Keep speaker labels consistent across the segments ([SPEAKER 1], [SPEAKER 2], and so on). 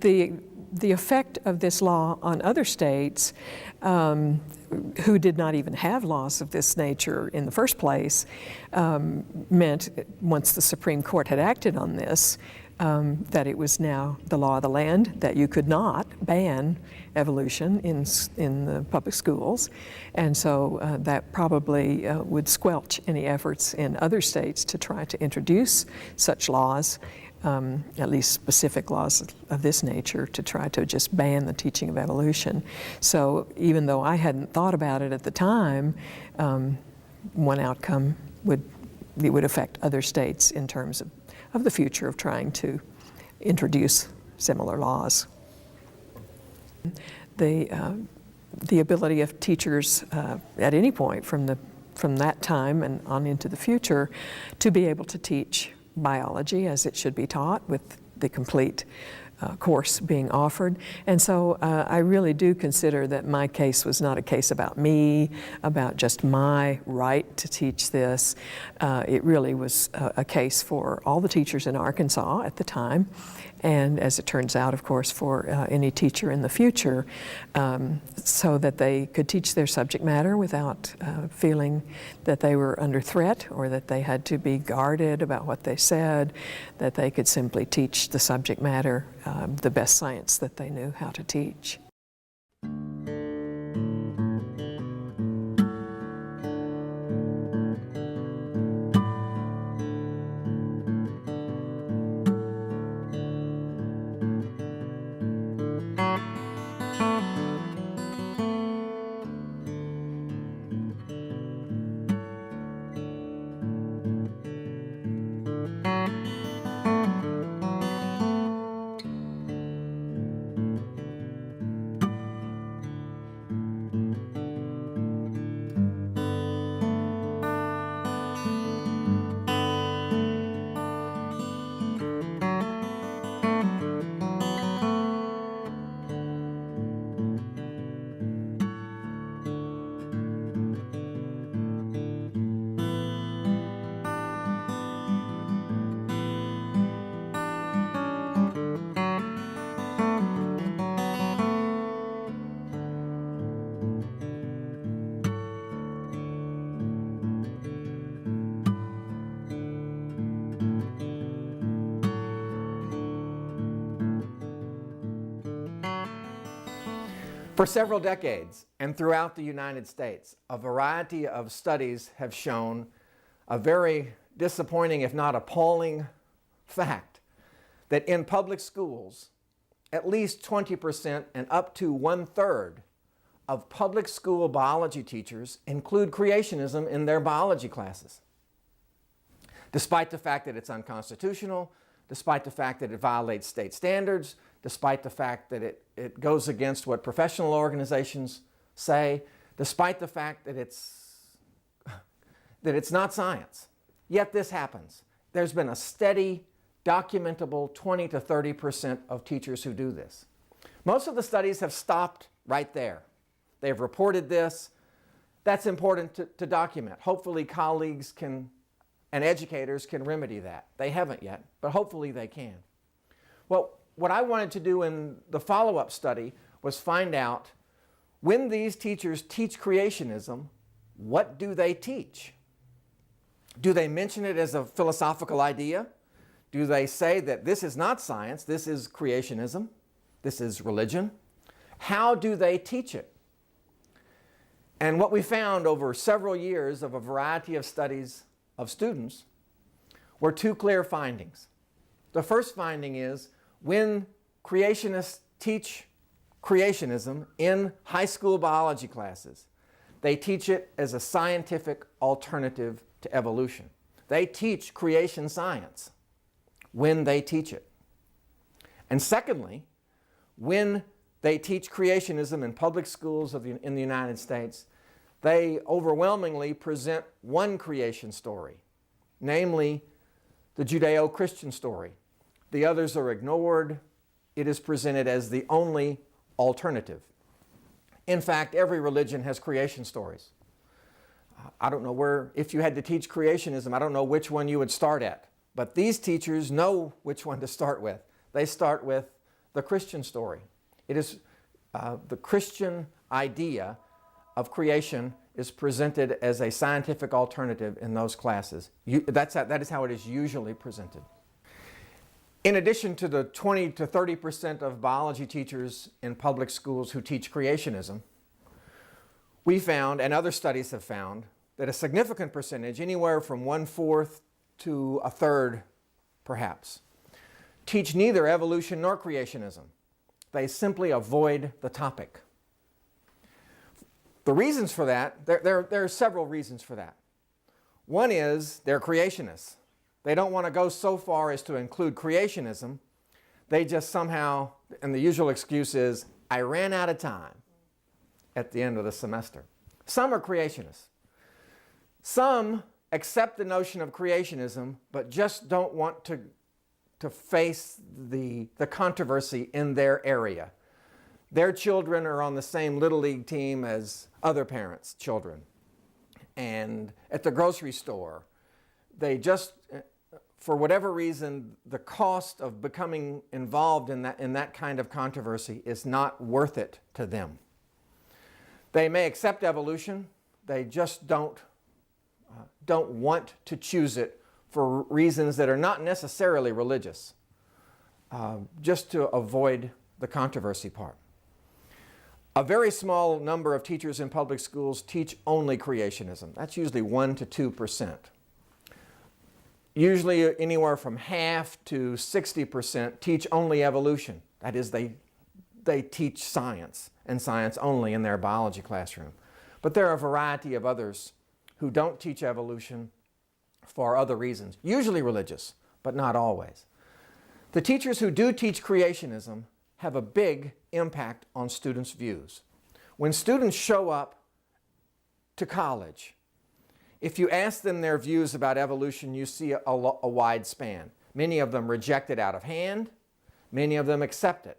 [SPEAKER 1] the effect of this law on other states who did not even have laws of this nature in the first place meant, once the Supreme Court had acted on this, that it was now the law of the land, that you could not ban evolution in the public schools. And so that probably would squelch any efforts in other states to try to introduce such laws, at least specific laws of this nature, to try to just ban the teaching of evolution. So even though I hadn't thought about it at the time, one outcome would affect other states in terms of the future of trying to introduce similar laws. The ability of teachers at any point from that time and on into the future to be able to teach biology as it should be taught, with the complete course being offered. And so I really do consider that my case was not a case about me, about just my right to teach this. It really was a case for all the teachers in Arkansas at the time, and as it turns out, of course, for any teacher in the future, so that they could teach their subject matter without feeling that they were under threat or that they had to be guarded about what they said, that they could simply teach the subject matter, the best science that they knew how to teach.
[SPEAKER 2] For several decades and throughout the United States, a variety of studies have shown a very disappointing, if not appalling, fact that in public schools, at least 20% and up to 1/3 of public school biology teachers include creationism in their biology classes. Despite the fact that it's unconstitutional, despite the fact that it violates state standards, despite the fact that it goes against what professional organizations say, despite the fact that it's not science. Yet this happens. There's been a steady, documentable 20 to 30% of teachers who do this. Most of the studies have stopped right there. They've reported this. That's important to document. Hopefully colleagues and educators can remedy that. They haven't yet, but hopefully they can. Well, what I wanted to do in the follow-up study was find out, when these teachers teach creationism, what do they teach? Do they mention it as a philosophical idea? Do they say that this is not science, this is creationism, this is religion? How do they teach it? And what we found over several years of a variety of studies of students were two clear findings. The first finding is, when creationists teach creationism in high school biology classes, they teach it as a scientific alternative to evolution. They teach creation science when they teach it. And secondly, when they teach creationism in public schools in the United States, they overwhelmingly present one creation story, namely the Judeo-Christian story. The others are ignored. It is presented as the only alternative. In fact, every religion has creation stories. I don't know if you had to teach creationism, I don't know which one you would start at. But these teachers know which one to start with. They start with the Christian story. It is the Christian idea of creation is presented as a scientific alternative in those classes. That is how it is usually presented. In addition to the 20 to 30% of biology teachers in public schools who teach creationism, we found, and other studies have found, that a significant percentage, anywhere from 1/4 to 1/3 perhaps, teach neither evolution nor creationism. They simply avoid the topic. The reasons for that, there are several reasons for that. One is they're creationists. They don't want to go so far as to include creationism. They just somehow, and the usual excuse is, I ran out of time at the end of the semester. Some are creationists. Some accept the notion of creationism, but just don't want to face the controversy in their area. Their children are on the same Little League team as other parents' children. And at the grocery store, they just, for whatever reason, the cost of becoming involved in that kind of controversy is not worth it to them. They may accept evolution, they just don't want to choose it for reasons that are not necessarily religious, just to avoid the controversy part. A very small number of teachers in public schools teach only creationism. That's usually 1 to 2%. Usually anywhere from half to 60% teach only evolution. That is, they teach science and science only in their biology classroom. But there are a variety of others who don't teach evolution for other reasons, usually religious, but not always. The teachers who do teach creationism have a big impact on students' views. When students show up to college, if you ask them their views about evolution, you see a wide span. Many of them reject it out of hand, many of them accept it.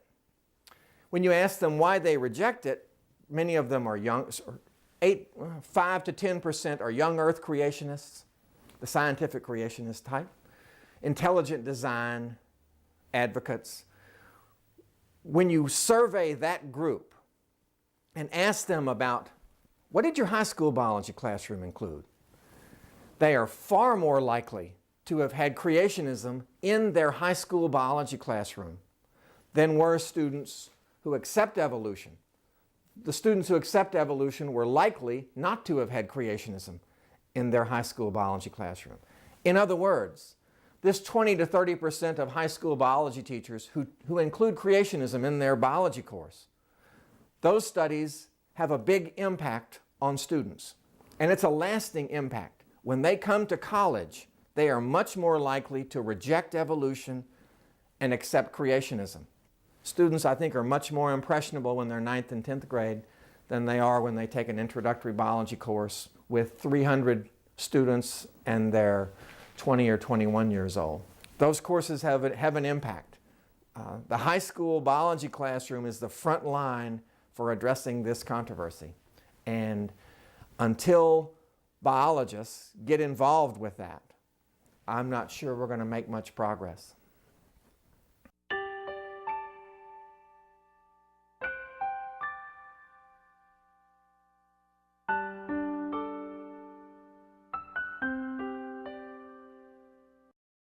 [SPEAKER 2] When you ask them why they reject it, many of them are young, 5 to 10% are young earth creationists, the scientific creationist type, intelligent design advocates. When you survey that group and ask them about, what did your high school biology classroom include? They are far more likely to have had creationism in their high school biology classroom than were students who accept evolution. The students who accept evolution were likely not to have had creationism in their high school biology classroom. In other words, this 20 to 30% of high school biology teachers who include creationism in their biology course, those studies have a big impact on students. And it's a lasting impact. When they come to college, they are much more likely to reject evolution and accept creationism. Students, I think, are much more impressionable when they're 9th and 10th grade than they are when they take an introductory biology course with 300 students and they're 20 or 21 years old. Those courses have an impact. The high school biology classroom is the front line for addressing this controversy. And until biologists get involved with that, I'm not sure we're going to make much progress.